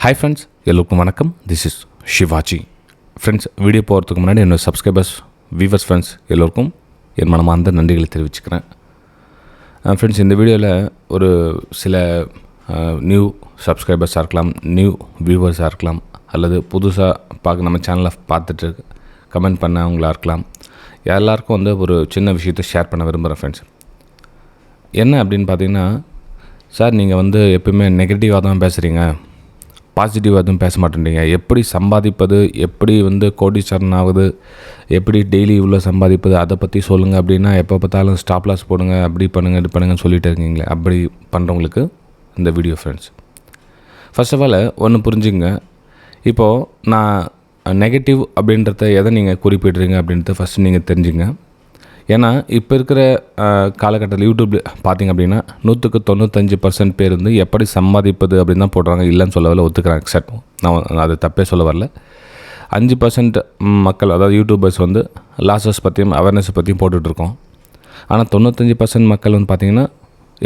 Hi friends, எல்லோருக்கும் வணக்கம். This is Shivaji. Friends, video போகிறதுக்கு முன்னாடி என்னோட சப்ஸ்கிரைபர்ஸ், வியூவர்ஸ், ஃப்ரெண்ட்ஸ் எல்லோருக்கும் என் மனமார்ந்த நன்றிகளை தெரிவிச்சுக்கிறேன். ஃப்ரெண்ட்ஸ், இந்த வீடியோவில் ஒரு சில நியூ சப்ஸ்கிரைபர்ஸாக இருக்கலாம், நியூ வியூவர்ஸாக இருக்கலாம், அல்லது புதுசாக நம்ம சேனலை பார்த்துட்டு கமெண்ட் பண்ணவங்களாக இருக்கலாம். எல்லாருக்கும் ஒரு சின்ன விஷயத்தை ஷேர் பண்ண விரும்புகிறேன். ஃப்ரெண்ட்ஸ், என்ன அப்படின்னு பார்த்தீங்கன்னா, சார் நீங்கள் எப்பவுமே நெகட்டிவாக தான் பேசுகிறீங்க, பாசிட்டிவாக எதுவும் பேச மாட்டேன்றீங்க. எப்படி சம்பாதிப்பது, எப்படி கோடீஸ்வரன் ஆகுது, எப்படி டெய்லி இவ்வளோ சம்பாதிப்பது, அதை பற்றி சொல்லுங்கள் அப்படின்னா எப்போ பார்த்தாலும் ஸ்டாப் லாஸ் போடுங்க, அப்படி பண்ணுங்கள், இது பண்ணுங்கன்னு சொல்லிகிட்டே இருக்கீங்களே. அப்படி பண்ணுறவங்களுக்கு இந்த video. Friends, first of all ஒன்று புரிஞ்சுங்க. இப்போது நான் நெகட்டிவ் அப்படின்றத எதை நீங்கள் குறிப்பிடுறீங்க அப்படின்றத ஃபஸ்ட்டு நீங்கள் தெரிஞ்சுங்க. ஏன்னா இப்போ இருக்கிற காலகட்டத்தில் யூடியூப் பார்த்திங்க அப்படின்னா 95% பேர் எப்படி சம்பாதிப்பது அப்படின்னு தான் போடுறாங்க. இல்லைன்னு சொல்ல வரல, ஒத்துக்கிறாங்க, எக்ஸாக்ட். நான் அது தப்பே சொல்ல வரல. 5% மக்கள், அதாவது யூடியூபர்ஸ் லாஸஸ் பற்றியும் அவேர்னஸ் பற்றியும் போட்டுட்ருக்கோம். ஆனால் 95% மக்கள் பார்த்திங்கன்னா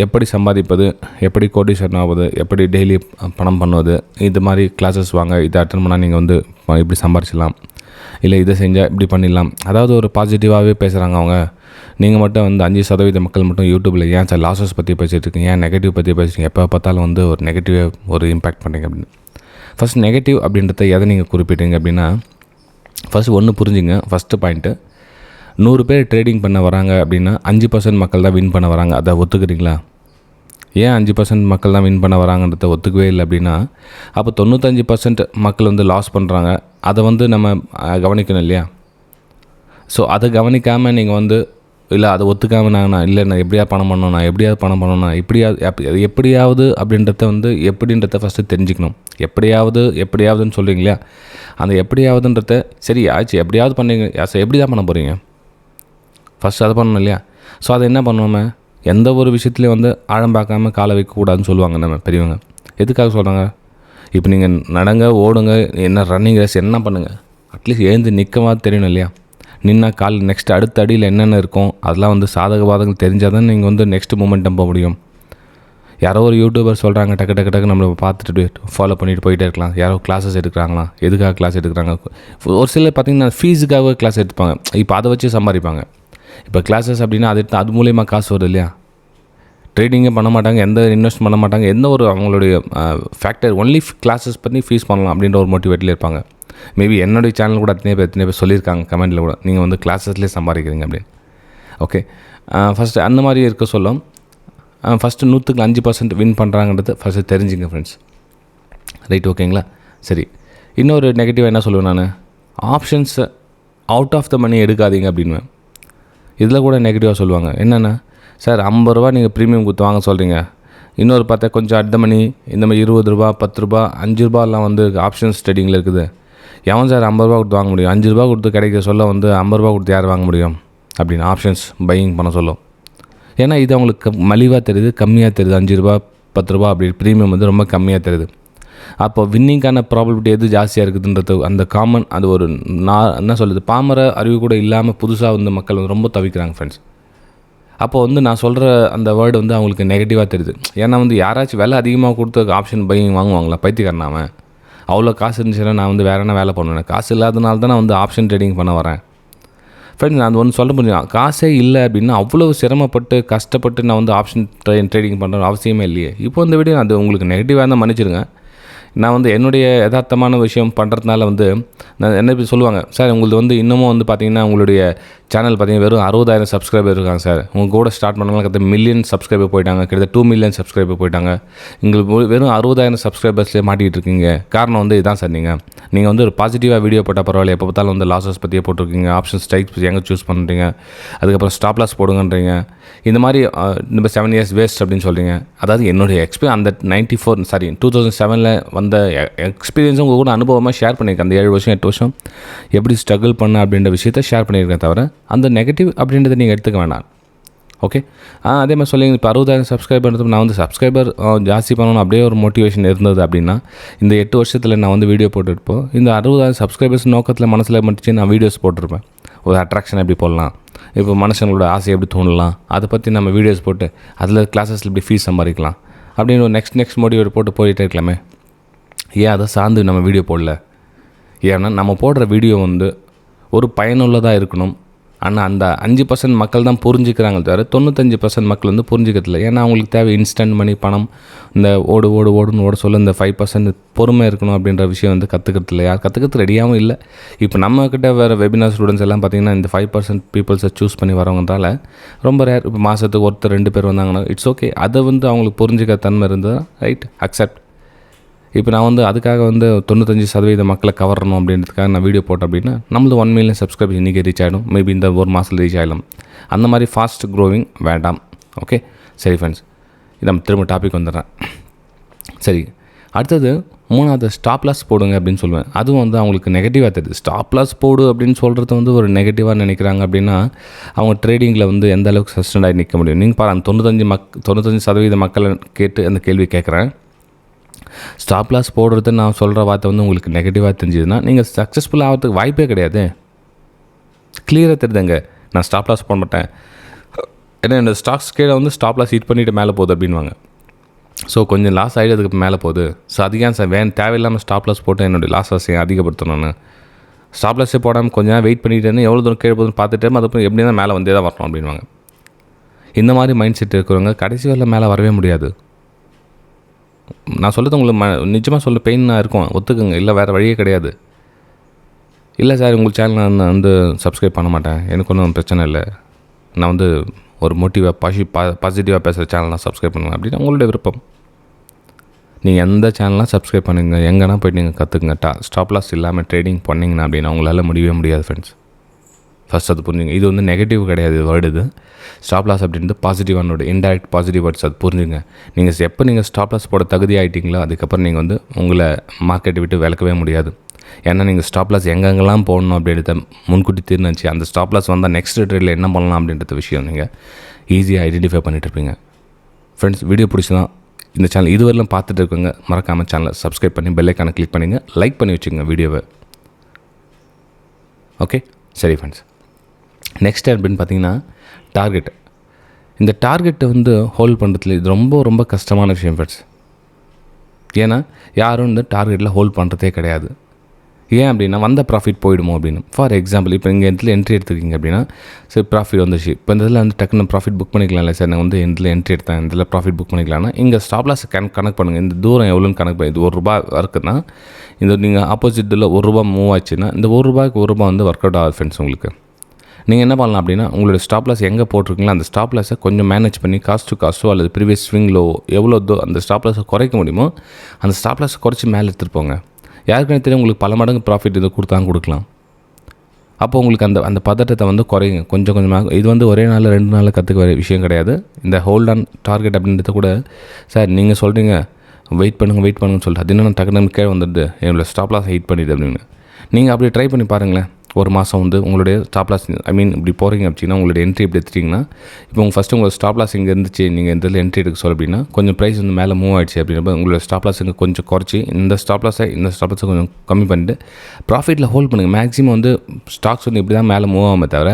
எப்படி சம்பாதிப்பது, எப்படி கோடீஸ்வரன் ஆகுது, எப்படி டெய்லி பணம் பண்ணுவது, இது மாதிரி கிளாஸஸ் வாங்க, இதை அட்டன் பண்ணால் நீங்கள் இப்படி சம்பாரிச்சிடலாம், இல்லை இதை செஞ்சால் இப்படி பண்ணிடலாம். அதாவது ஒரு பாசிட்டிவாகவே பேசுகிறாங்க அவங்க. நீங்கள் மட்டும் 5% மக்கள் மட்டும் யூடியூப்பில் ஏன் சார் லாஸஸ் பற்றி பேசிகிட்டு இருக்கீங்க, ஏன் நெகட்டிவ் பற்றி பேசுகிறீங்க, எப்போ பார்த்தாலும் ஒரு நெகட்டிவாக ஒரு இம்பேக்ட் பண்ணுறீங்க அப்படின்னு. ஃபஸ்ட் நெகட்டிவ் அப்படின்றத எதை நீங்கள் குறிப்பிட்டீங்க அப்படின்னா, ஃபஸ்ட் ஒன்று புரிஞ்சுங்க. ஃபஸ்ட்டு பாயிண்ட்டு, 100 பேர் ட்ரேடிங் பண்ண வராங்க அப்படின்னா 5% மக்கள் தான் வின் பண்ண வராங்க. அதை ஒத்துக்கிறீங்களா? ஏன் 5% மக்கள் தான் வின் பண்ண வராங்கன்றத ஒத்துக்கவே இல்லை அப்படின்னா, அப்போ 95% மக்கள் லாஸ் பண்ணுறாங்க. அதை நம்ம கவனிக்கணும் இல்லையா? ஸோ அதை கவனிக்காமல் நீங்கள் இல்லை அதை ஒத்துக்காமல் நான் இல்லை நான் எப்படியாவது பணம் பண்ணணும், நான் எப்படியாவது பணம் பண்ணணும், எப்படியாவது அப்படின்றத எப்படின்றத ஃபஸ்ட்டு தெரிஞ்சுக்கணும். எப்படியாவதுன்னு சொல்கிறீங்க இல்லையா? அந்த எப்படியாவதுன்றத சரி ஆச்சு, எப்படியாவது பண்ணீங்க, எப்படி தான் பண்ண போகிறீங்க? ஃபஸ்ட்டு அதை பண்ணணும் இல்லையா? ஸோ அதை என்ன பண்ணுவோமே, எந்த ஒரு விஷயத்துலையும் ஆழம் பார்க்காம காலை வைக்கக்கூடாதுன்னு சொல்லுவாங்க நம்ம பெரியவங்க. எதுக்காக சொல்கிறாங்க? இப்போ நீங்கள் நடங்க, ஓடுங்க, என்ன ரன்னிங் ரேஸ் என்ன பண்ணுங்கள், அட்லீஸ்ட் எழுந்து நிற்கவாது தெரியணும் இல்லையா? நின்னா கால் நெக்ஸ்ட் அடுத்த அடியில் என்னென்ன இருக்கும் அதெல்லாம் சாதக பாதகங்கள் தெரிஞ்சால் தான் நீங்கள் நெக்ஸ்ட் மூமெண்டம் போக முடியும். யாரோ ஒரு யூடியூபர் சொல்கிறாங்க, டக்கு நம்மளை பார்த்துட்டு ஃபாலோ பண்ணிட்டு போயிட்டே இருக்கலாம். யாரோ கிளாஸஸ் எடுக்கிறாங்களா, எதுக்காக கிளாஸ் எடுக்கிறாங்க? ஒரு சிலர் பார்த்திங்கன்னா ஃபீஸுக்காக கிளாஸ் எடுத்துப்பாங்க, இப்போ அதை வச்சு சம்பாதிப்பாங்க. இப்போ கிளாஸஸ் அப்படின்னா அது மூலயமா காசு வருது இல்லையா? ட்ரேடிங்கே பண்ண மாட்டாங்க, எந்த இன்வெஸ்ட் பண்ண மாட்டாங்க, எந்த ஒரு அவங்களுடைய ஃபேக்டர் ஒன்லி கிளாஸஸ் பண்ணி ஃபீஸ் பண்ணலாம் அப்படின்ற ஒரு மோட்டிவேட்டில் இருப்பாங்க. மேபி என்னுடைய சேனல் கூட எத்தனை பேர் சொல்லியிருக்காங்க கமெண்ட்டில் கூட, நீங்கள் கிளாஸஸ்லேயே சம்பாதிக்கிறீங்க அப்படின்னு. ஓகே, ஃபஸ்ட்டு அந்த மாதிரி இருக்க சொல்லும். ஃபஸ்ட்டு 100% வின் பண்ணுறாங்கன்றது ஃபஸ்ட்டு தெரிஞ்சுங்க ஃப்ரெண்ட்ஸ். ரைட், ஓகேங்களா? சரி, இன்னொரு நெகட்டிவாக என்ன சொல்லுவேன் நான், ஆப்ஷன்ஸை அவுட் ஆஃப் த மணி எடுக்காதீங்க அப்படின்னு. இதில் கூட நெகட்டிவாக சொல்லுவாங்க. என்னென்னா, சார் 50 ரூபா நீங்கள் ப்ரீமியம் கொடுத்து வாங்க சொல்கிறீங்க, இன்னொரு பார்த்தா கொஞ்சம் அட் த மணி இந்த மாதிரி 20 ரூபா, 10 ரூபா, 5 ரூபாலாம் ஆப்ஷன்ஸ் ட்ரேடிங்கில் இருக்குது. எவன் சார் 50 ரூபா கொடுத்து வாங்க முடியும்? 5 ரூபா கொடுத்து கிடைக்க சொல்ல 50 ரூபா கொடுத்து யார் வாங்க முடியும் அப்படின்னு ஆப்ஷன்ஸ் பையிங் பண்ண சொல்லும். ஏன்னா இது அவங்களுக்கு மலிவாக தெரியுது, கம்மியாக தெரியுது. 5 ரூபா 10 ரூபா அப்படி ப்ரீமியம் ரொம்ப கம்மியாக தெரியுது. அப்போ வின்னிங்கான ப்ராபபிலிட்டி எது ஜாஸ்தியாக இருக்குதுன்றது அந்த காமன், அது ஒரு என்ன சொல்லுது, பாமர அறிவு கூட இல்லாமல் புதுசாக மக்கள் ரொம்ப தவிக்கிறாங்க ஃப்ரெண்ட்ஸ். அப்போது நான் சொல்கிற அந்த வேர்டு அவங்களுக்கு நெகட்டிவாக தெரியுது. ஏன்னா யாராச்சும் விலை அதிகமாக கொடுத்து ஆப்ஷன் பையிங் வாங்குவாங்களா? பைத்தியக்காரனாமன். அவ்வளோ காசு இருந்துச்சுன்னா நான் வேறு என்ன வேலை பண்ணுவேன்? காசு இல்லாதனால தான் நான் ஆப்ஷன் ட்ரேடிங் பண்ண வரேன். ஃப்ரெண்ட்ஸ், நான் ஒன்று சொல்ல முடியும், காசே இல்லை அப்படின்னா அவ்வளோ சிரமப்பட்டு கஷ்டப்பட்டு நான் ஆப்ஷன் ட்ரேடிங் பண்ணுற அவசியமே இல்லையே. இப்போ இந்த வீடியோ அது உங்களுக்கு நெகட்டிவாக இருந்தால் மன்னிச்சிடுங்க. நான் என்னுடைய யதார்த்தமான விஷயம் பண்ணுறதுனால நான் என்ன சொல்லுவாங்க, சார் உங்களுக்கு இன்னமும் பார்த்தீங்கன்னா உங்களுடைய சேனல் பார்த்தீங்கன்னா வெறும் 60,000 சப்ஸ்கிரைபர் இருக்காங்க சார். உங்கள் கூட ஸ்டார்ட் பண்ணாலும் கிட்டத்தட்ட மில்லியன் சப்ஸ்கிரைபர் போயிட்டாங்க, கிட்டத்தட்ட 2 மில்லியன் சப்ஸ்கிரைபர் போயிட்டாங்க. உங்களுக்கு வெறும் 60,000 சப்ஸ்கிரைபர்ஸ்லேயே மாட்டிகிட்டு இருக்கீங்க. காரணம் இதுதான் சார், நீங்கள் ஒரு பாசிட்டிவாக வீடியோ போட்டால் பரவாயில்ல, எப்போ பார்த்தாலும் லாஸஸ் பற்றியே போட்டிருக்கீங்க, ஆப்ஷன் ஸ்ட்ரைக்ஸ் பற்றி எங்கே சூஸ் பண்ணுறீங்க, அதுக்கப்புறம் ஸ்டாப் லாஸ் போடுங்கன்றீங்க. இந்த மாதிரி இந்த 7 இயர்ஸ் வேஸ்ட் அப்படின்னு சொல்கிறீங்க. அதாவது என்னுடைய அந்த 2007 வந்த எக்ஸ்பீரியன்ஸும் உங்கள் கூட அனுபவமாக ஷேர் பண்ணியிருக்கேன். அந்த 7 வருஷம் 8 வருஷம் எப்படி ஸ்ட்ரகிள் பண்ண அப்படின்ற விஷயத்தை ஷேர் பண்ணியிருக்கேன். தவிர அந்த நெகட்டிவ் அப்படின்றத நீங்கள் எடுத்துக்க வேண்டாம். ஓகே, அதே மாதிரி சொல்லிங்க, இப்போ 60,000 சப்ஸ்கிரைபர் நான் சப்ஸ்கிரைபர் ஜாஸ்தி பண்ணணும் அப்படியே ஒரு மோட்டிவேஷன் இருந்தது அப்படின்னா இந்த 8 வருஷத்தில் நான் வீடியோ போட்டுருப்போம். இந்த 60,000 சப்ஸ்கிரைபர்ஸ் நோக்கத்தில் மனசில் மட்டும் நான் வீடியோஸ் போட்டிருப்பேன். ஒரு அட்ராக்ஷன் எப்படி போடலாம், இப்போ மனுஷங்களோட ஆசை எப்படி தோணலாம், அதை பற்றி நம்ம வீடியோஸ் போட்டு அதில் கிளாஸஸில் எப்படி ஃபீஸ் சம்பாதிக்கலாம் அப்படின்னு ஒரு நெக்ஸ்ட் மோட்டிவேட் போட்டு போயிட்டே இருக்கலாமே. ஏன் அதை சார்ந்து நம்ம வீடியோ போடல? ஏன்னா நம்ம போடுற வீடியோ வந்து ஒரு பயனுள்ளதாக இருக்கணும். ஆனால் அந்த 5% மக்கள் தான் புரிஞ்சுக்கிறாங்க தவிர 95% மக்கள் வந்து புரிஞ்சுக்கிறதில்ல. ஏன்னா அவங்களுக்கு தேவை இன்ஸ்டன்ட் மணி, பணம். இந்த ஓடுன்னு ஓட சொல்ல இந்த 5% பொறுமை இருக்கணும் அப்படின்ற விஷயம் வந்து கற்றுக்கிறதில்ல. யார் கற்றுக்கிறது ரெடியாகவும் இல்லை. இப்போ நம்மக்கிட்ட வேறு வெபினார் ஸ்டூடெண்ட்ஸ் எல்லாம் பார்த்திங்கன்னா இந்த 5% பீப்புள்ஸை சூஸ் பண்ணி வரவங்கனால ரொம்ப ரேர். இப்போ மாதத்துக்கு ஒருத்தர் 2 பேர் வந்தாங்கன்னா இட்ஸ் ஓகே. அதை வந்து அவங்களுக்கு புரிஞ்சுக்க தன்மை இருந்தால் ரைட், அக்செப்ட். இப்போ நான் வந்து அதுக்காக வந்து 95% மக்களை கவரணும் அப்படின்றதுக்காக நான் வீடியோ போட்டேன் அப்படின்னா நம்மளது 1 மில்லியன் சப்ஸ்கிரைபர் இன்றைக்கி ரீச் ஆகிடும். மேபி இந்த ஒரு மாதத்தில் ரீச் ஆகிடும். அந்த மாதிரி ஃபாஸ்ட் க்ரோவிங் வேண்டாம். ஓகே, சரி ஃப்ரெண்ட்ஸ், இது நம்ம திரும்ப டாபிக் வந்துடுறேன். சரி, அடுத்தது 3வது ஸ்டாப் லாஸ் போடுங்க அப்படின்னு சொல்லுவேன். அதுவும் வந்து அவங்களுக்கு நெகட்டிவாக தெரியுது. ஸ்டாப் லாஸ் போடு அப்படின்னு சொல்கிறது வந்து ஒரு நெகட்டிவாக நினைக்கிறாங்க. அப்படின்னா அவங்க ட்ரேடிங்கில் வந்து எந்த அளவுக்கு சஸ்டெண்ட் ஆகி நிற்க முடியும்? நீங்கள் பாருங்கள், 95% மக்களை கேட்டு அந்த கேள்வி கேட்குறேன். ஸ்டாப் லாஸ் போடுறது நான் சொல்கிற வார்த்தை வந்து உங்களுக்கு நெகட்டிவாக தெரிஞ்சதுன்னா நீங்கள் சக்ஸஸ்ஃபுல் ஆகிறதுக்கு வாய்ப்பே கிடையாது. கிளியராக தெரியுதுங்க, நான் ஸ்டாப் லாஸ் போட மாட்டேன். ஏன்னா என்னோடய ஸ்டாக்ஸ் கீழே வந்து ஸ்டாப் லாஸ் ஹிட் பண்ணிவிட்டு மேலே போகுது அப்படின்வாங்க. ஸோ கொஞ்சம் லாஸ் ஆகிடுறதுக்கு மேலே போகுது. ஸோ அதிகம் சார் தேவையில்லாமல் ஸ்டாப் லாஸ் போட்டு என்னுடைய லாஸை அதிகப்படுத்தணும்னு ஸ்டாப் லாஸே போடாமல் கொஞ்சம் நேரம் வெயிட் பண்ணிட்டேன்னு எவ்வளோ தூரம் கீழே போகுதுன்னு பார்த்துட்டு அதுக்கப்புறம் எப்படி தான் மேலே வந்தே தான் வரணும் அப்படின்வாங்க. இந்த மாதிரி மைண்ட் செட் இருக்கிறவங்க கடைசி வரல மேலே வரவே முடியாது. நான் சொல்கிறது உங்களுக்கு நிஜமாக சொல்ல பெயினாக இருக்கும், ஒத்துக்குங்க. இல்லை வேறு வழியே கிடையாது. இல்லை சார் உங்கள் சேனல் நான் வந்து சப்ஸ்கிரைப் பண்ண மாட்டேன், எனக்கு ஒன்றும் பிரச்சனை இல்லை, நான் வந்து ஒரு பாசிட்டிவாக பேசுகிற சேனல் நான் சப்ஸ்கிரைப் பண்ணுவேன் அப்படின்னா உங்களுடைய விருப்பம். நீங்கள் எந்த சேனலாம் சப்ஸ்கிரைப் பண்ணுங்க, எங்கன்னா போய்ட்டு நீங்கள் கற்றுக்குங்க. ஸ்டாப் லாஸ் இல்லாமல் ட்ரேடிங் பண்ணிங்கன்னா அப்படின்னா உங்களால் முடியவே முடியாது ஃப்ரெண்ட்ஸ். ஃபஸ்ட் அது புரிஞ்சுங்க. இது வந்து நெகட்டிவ் கிடையாது வேர்டு. இது ஸ்டாப் லாஸ் அப்படின்றது பாசிட்டிவானோட இன்டைரக்ட் பாசிட்டிவ் வேர்ட்ஸ். அது புரிஞ்சுங்க. நீங்கள் ஸ்டாப் லாஸ் போட தகுதி ஆகிட்டீங்களோ அதுக்கப்புறம் நீங்கள் வந்து உங்களை மார்க்கெட்டை விட்டு விளக்கவே முடியாது. ஏன்னா நீங்கள் ஸ்டாப் லாஸ் எங்கெங்கெல்லாம் போடணும் அப்படின்றத முன்கூட்டி தீர்ந்துச்சு. அந்த ஸ்டாப் லாஸ் வந்தால் நெக்ஸ்ட் ட்ரேடில் என்ன பண்ணலாம் அப்படின்ற விஷயம் நீங்கள் ஈஸியாக ஐடென்டிஃபை பண்ணிட்டு இருப்பீங்க. ஃப்ரெண்ட்ஸ், வீடியோ பிடிச்சதான் இந்த சேனல் இதுவரையிலும் பார்த்துட்டு இருக்கோங்க. மறக்காமல் சேனலை சப்ஸ்கிரைப் பண்ணி பெல் ஐக்கானை கிளிக் பண்ணிங்க, லைக் பண்ணி வச்சுங்க வீடியோவை. ஓகே, சரி ஃப்ரெண்ட்ஸ், நெக்ஸ்ட் அப்படின்னு பார்த்தீங்கன்னா டார்கெட். இந்த டார்கெட்டை வந்து ஹோல்ட் பண்ணுறதுல இது ரொம்ப ரொம்ப கஷ்டமான விஷயம் ஃப்ரெண்ட்ஸ். ஏன்னா யாரும் இந்த டார்கெட்டில் ஹோல்ட் பண்ணுறதே கிடையாது. ஏன் அப்படின்னா வந்த ப்ராஃபிட் போயிடுமோ அப்படின்னு. ஃபார் எக்ஸாம்பிள், இப்போ இங்கே இடத்துல என்ட்ரி எடுத்துக்கிங்க அப்படின்னா சரி ப்ராஃபிட் வந்துச்சு. இப்போ இந்த இதில் வந்து டக்குன்னு ப்ராஃபிட் புக் பண்ணிக்கலாம்ல சார், நான் வந்து இதில் என்ட்ரி எடுத்தேன், இதில் ப்ராஃபிட் புக் பண்ணிக்கலாம்னா இங்கே ஸ்டாப் லாஸ் கணக்கு பண்ணுங்கள். இந்த தூரம் எவ்வளோன்னு கணக்கு பண்ணி, இது ₹1 இருக்குன்னா இந்த நீங்கள் ஆப்போசிட் இதில் ₹1 மூவ் ஆச்சுன்னா இந்த ₹1க்கு ₹1 வந்து ஒர்க் அவுட் ஆகுது ஃப்ரெண்ட்ஸ். உங்களுக்கு நீங்கள் என்ன பண்ணலாம் அப்படின்னா உங்களோட ஸ்டாப் லாஸ் எங்கே போட்டிருக்கீங்களோ அந்த ஸ்டாப் லாஸை கொஞ்சம் மேனேஜ் பண்ணி காஸ்ட் டு காஸ்ட்டோ அல்லது ப்ரீவியஸ் ஸ்விங்லோ எவ்வளோ அந்த ஸ்டாப் லாஸை குறைக்க முடியுமோ அந்த ஸ்டாப் லாஸை குறைச்சி மேலே எடுத்துகிட்டு போங்க. யாருக்குன்னு தெரியும், உங்களுக்கு பல மடங்கு ப்ராஃபிட் இதை கொடுக்கலாம். அப்போ உங்களுக்கு அந்த பதட்டத்தை வந்து குறையுங்க கொஞ்சம் கொஞ்சமாக. இது வந்து ஒரே நாளில் 2 நாளில் கற்றுக்க வர விஷயம் கிடையாது. இந்த ஹோல்ட் ஆன் டார்கெட் அப்படின்றத கூட சார் நீங்கள் சொல்கிறீங்க வெயிட் பண்ணுங்கன்னு சொல்லிட்டு அது என்னென்ன டக்குனு கீழே வந்துட்டு என்னோடய ஸ்டாப் லாஸ் ஹிட் பண்ணிடுது அப்படின்னு. நீங்கள் அப்படி ட்ரை பண்ணி பாருங்களேன். ஒரு மாதம் வந்து உங்களுடைய ஸ்டாப் லாஸ் இப்படி போகிறீங்க அப்படின்னா உங்களுடைய என்ட்ரி எப்படி எடுத்துட்டிங்கன்னா இப்போ ஃபஸ்ட்டு உங்களோட ஸ்டாப் லாஸ் இங்கே இருந்துச்சு, நீங்கள் இந்த இதில் என்ட்ரி எடுக்க சொல்ல அப்படின்னா கொஞ்சம் ப்ரைஸ் வந்து மேலே மூவ் ஆகிடுச்சு அப்படின்னா உங்களோட ஸ்டாப் லாஸ் இங்கே கொஞ்சம் குறைச்சி இந்த ஸ்டாப் லாஸை கொஞ்சம் கம்மி பண்ணிட்டு ப்ராஃபிட்டில் ஹோல்ட் பண்ணுங்கள். மேக்ஸிமம் வந்து ஸ்டாக்ஸ் வந்து இப்படி தான் மேலே மூவ் ஆகாமல் தவிர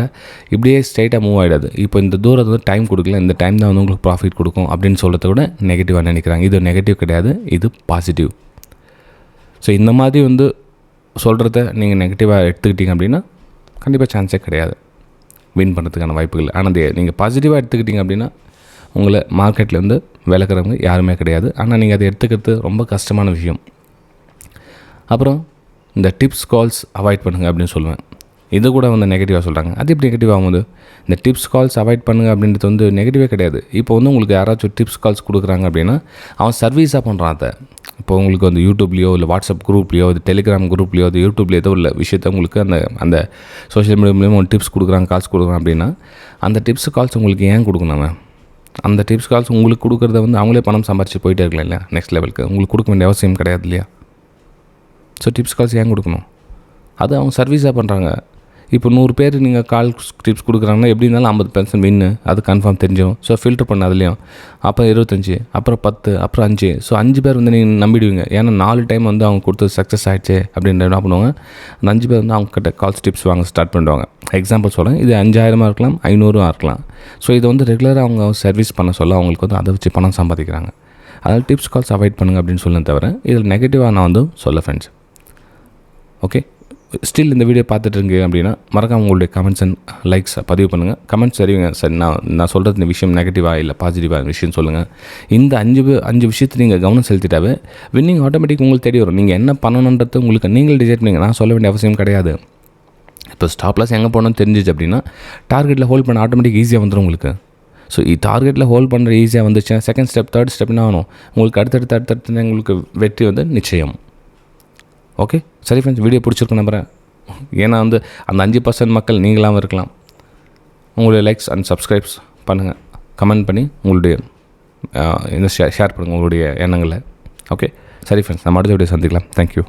இப்படியே ஸ்ட்ரைட்டாக மூவ் ஆகிடாது. இப்போ இந்த தூரத்தை வந்து டைம் கொடுக்கல, இந்த டைம் தான் வந்து உங்களுக்கு ப்ராஃபிட் கொடுக்கும் அப்படின்னு சொல்கிறத விட நெகட்டிவாக நினைக்கிறாங்க. இது நெகட்டிவ் கிடையாது, இது பாசிட்டிவ். ஸோ இந்த மாதிரி வந்து சொல்கிறத நீங்கள் நெகட்டிவாக எடுத்துக்கிட்டீங்க அப்படின்னா கண்டிப்பாக சான்ஸே கிடையாது வின் பண்ணுறதுக்கான வாய்ப்புகள். ஆனால் நீங்கள் பாசிட்டிவாக எடுத்துக்கிட்டீங்க அப்படின்னா உங்களை மார்க்கெட்டில் வந்து விளக்குறவங்க யாருமே கிடையாது. ஆனால் நீங்கள் அதை எடுத்துக்கிறது ரொம்ப கஷ்டமான விஷயம். அப்புறம் இந்த டிப்ஸ் கால்ஸ் அவாய்ட் பண்ணுங்கள் அப்படின்னு சொல்லுவேன். இது கூட வந்து நெகட்டிவாக சொல்கிறாங்க. அது எப்படி நெகட்டிவ் ஆகும்போது இந்த டிப்ஸ் கால்ஸ் அவாய்ட் பண்ணுங்கள் அப்படின்றது வந்து நெகட்டிவே கிடையாது. இப்போ வந்து உங்களுக்கு யாராச்சும் டிப்ஸ் கால்ஸ் கொடுக்குறாங்க அப்படின்னா அவன் சர்வீஸாக பண்ணுறான். அதை இப்போ உங்களுக்கு வந்து யூடியூப்லேயோ இல்லை வாட்ஸ்அப் குரூப்லேயோ இது டெலிகிராம் குரூப்லேயோ அது யூடியூப்லேயோ ஏதோ உள்ள விஷயத்தை உங்களுக்கு அந்த சோஷியல் மீடியா மூலியமாக ஒரு டிப்ஸ் கொடுக்குறாங்க, கால்ஸ் கொடுக்குறாங்க அப்படின்னா அந்த டிப்ஸ் கால்ஸ் உங்களுக்கு ஏன் கொடுக்கணும்? அந்த டிப்ஸ் கால்ஸ் உங்களுக்கு கொடுக்குறத வந்து அவங்களே பணம் சம்பாரிச்சு போயிட்டே இருக்கலாம் இல்லையா நெக்ஸ்ட் லெவலுக்கு. உங்களுக்கு கொடுக்க வேண்டிய அவசியம் கிடையாது இல்லையா? ஸோ டிப்ஸ் கால்ஸ் ஏன் கொடுக்கணும்? அது அவங்க சர்வீஸாக பண்ணுறாங்க. இப்போ 100 பேர் நீங்கள் கால் டிப்ஸ் கொடுக்குறாங்கன்னா எப்படி இருந்தாலும் 50% வின்னு, அது கன்ஃபார்ம் தெரிஞ்சிடும். ஸோ ஃபில்டர் பண்ண அதுலேயும் அப்புறம் 25, அப்புறம் 10, அப்புறம் 5. ஸோ 5 பேர் வந்து நீங்கள் நம்பிடுவீங்க. ஏன்னா 4 டைம் வந்து அவங்க கொடுத்தது சக்ஸஸ் ஆகிடுச்சு அப்படின்ற என்ன பண்ணுவாங்க, அந்த 5 பேர் வந்து அவங்கக்கிட்ட கால்ஸ் டிப்ஸ் வாங்க ஸ்டார்ட் பண்ணுவாங்க. எக்ஸாம்பிள் சொல்கிறேன், இது 5000 இருக்கலாம், 500 இருக்கலாம். ஸோ இதை வந்து ரெகுலராக அவங்க சர்வீஸ் பண்ண சொல்ல அவங்களுக்கு வந்து அதை வச்சு பணம் சம்பாதிக்கிறாங்க. அதனால் டிப்ஸ் கால்ஸ் அவாய்ட் பண்ணுங்கள் அப்படின்னு சொல்லுன்னு தவிர இதில் நெகட்டிவாக நான் வந்து சொல்ல ஃப்ரெண்ட்ஸ். ஓகே, ஸ்டில் இந்த வீடியோ பார்த்துட்டு இருக்கீங்க அப்படின்னா மறக்காம உங்களுடைய கமெண்ட்ஸ் அண்ட் லைக்ஸை பதிவு பண்ணுங்கள். கமெண்ட்ஸ் சரிங்க சார், நான் சொல்கிறது இந்த விஷயம் நெகட்டிவாக இல்லை பாசிட்டிவாக விஷயம் சொல்லுங்கள். இந்த 5 விஷயத்தை நீங்கள் கவனம் செலுத்திட்டாவே வின்னிங் ஆட்டோமேட்டிக் உங்களுக்கு தேடி வரும். நீங்கள் என்ன பண்ணணுன்றது உங்களுக்கு நீங்கள் டிசைட் பண்ணுங்க. நான் சொல்ல வேண்டிய அவசியம் கிடையாது. இப்போ ஸ்டாப் லாஸ் எங்கே போகணும்னு தெரிஞ்சிச்சு அப்படின்னா டார்கெட்டில் ஹோல்ட் பண்ண ஆட்டோமேட்டிக் ஈஸியாக வந்துடும் உங்களுக்கு. ஸோ டார்கெட்டில் ஹோல்ட் பண்ணுற ஈஸியாக வந்துச்சுன்னா செகண்ட் ஸ்டெப் தேர்ட் ஸ்டெப் என்ன ஆகணும், உங்களுக்கு அடுத்தடுத்து உங்களுக்கு வெற்றி வந்து நிச்சயம். ஓகே சரி ஃப்ரெண்ட்ஸ், வீடியோ பிடிச்சிருக்கு நம்புகிறேன். ஏன்னா வந்து அந்த 5% மக்கள் நீங்களாகவும் இருக்கலாம். உங்களுடைய லைக்ஸ் அண்ட் சப்ஸ்கிரைப்ஸ் பண்ணுங்கள், கமெண்ட் பண்ணி உங்களுடைய ஷேர் பண்ணுங்கள் உங்களுடைய எண்ணங்களை. ஓகே சரி ஃப்ரெண்ட்ஸ், நம்ம அடுத்த வீடியோ சந்திக்கலாம். தேங்க்யூ.